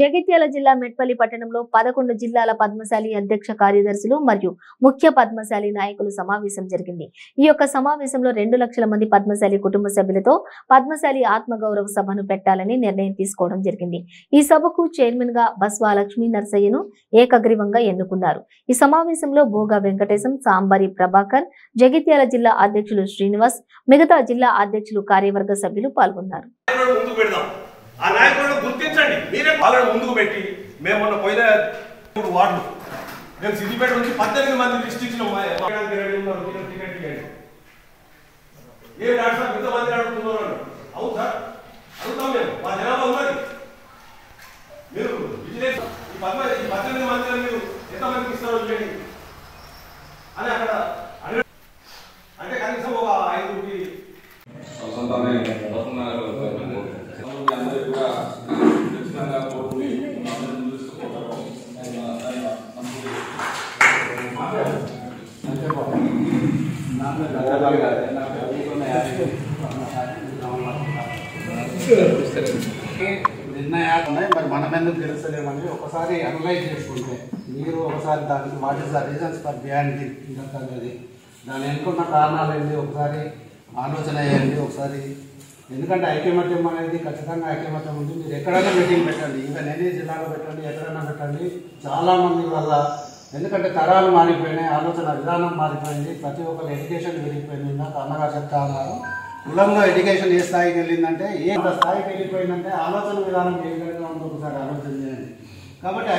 జగిత్యాల జిల్లా మెట్పల్లి పట్టణంలో 11 జిల్లాల పద్మశాలి అధ్యక్ష కార్యదర్శులు మరియు ముఖ్య పద్మశాలి నాయకులు సమావేశం జరిగింది. ఈ యొక్క సమావేశంలో 2 లక్షల మంది పద్మశాలి కుటుంబ సభ్యులతో పద్మశాలి ఆత్మగౌరవ సభను పెట్టాలని నిర్ణయం తీసుకోవడం జరిగింది. ఈ సభకు చైర్మన్ గా బస్వా లక్ష్మీ నరసయ్యను ఏకగ్రీవంగా ఎన్నుకున్నారు. ఈ సమావేశంలో భోగా వెంకటేశం, సాంబారి ప్రభాకర్, జగిత్యాల జిల్లా అధ్యక్షులు శ్రీనివాస్, మిగతా జిల్లా అధ్యక్షులు, కార్యవర్గ సభ్యులు పాల్గొన్నారు. ఆ నాయకులను గుర్తించండి. మీరే వాళ్ళని ముందుకు పెట్టి మేము మొన్న పోయిన వార్డులు మేము సిద్దిపేట నుంచి 18 మంది లిస్ట్ ఇచ్చినాం. ఏ డాక్టర్ ఇంతమంది అడుగుతున్నారు? అవును సార్, అడుగుతాం. మేము మా జనాభా ఉన్నది. మీరు విజిలెన్స్ ఈ 18 మందిలో మీరు ఎంతమందికి ఇస్తారో చూడండి అని అక్కడ అంటే కనీసం ఒక 5 నిర్ణయాలు ఉన్నాయి. మరి మనం ఎందుకు తెలుస్తలేమని ఒకసారి అనలైజ్ చేసుకుంటే మీరు ఒకసారి దానికి what is the reasons for behind అనేది, దాని వెనుకున్న కారణాలు ఏంటి ఒకసారి ఆలోచన చేయండి ఒకసారి. ఎందుకంటే ఐక్యమత్యం అనేది ఖచ్చితంగా ఐక్యమత్యం ఉంది. మీరు ఎక్కడైనా మీటింగ్ పెట్టండి, ఇంకా నేనే జిల్లాలో పెట్టండి, ఎక్కడైనా పెట్టండి. చాలామంది వల్ల ఎందుకంటే తరాలు మారిపోయినాయి, ఆలోచన విధానం మారిపోయింది, ప్రతి ఒక్కరు ఎడ్యుకేషన్ పెరిగిపోయింది. నాకు అన్నగా చెప్తా ఉన్నారు, కులంలో ఎడ్యుకేషన్ ఏ స్థాయికి వెళ్ళిందంటే, ఏ స్థాయికి వెళ్ళిపోయిందంటే ఆలోచన విధానం ఏ విధంగా ఉందో ఒకసారి ఆలోచన చేయండి. కాబట్టి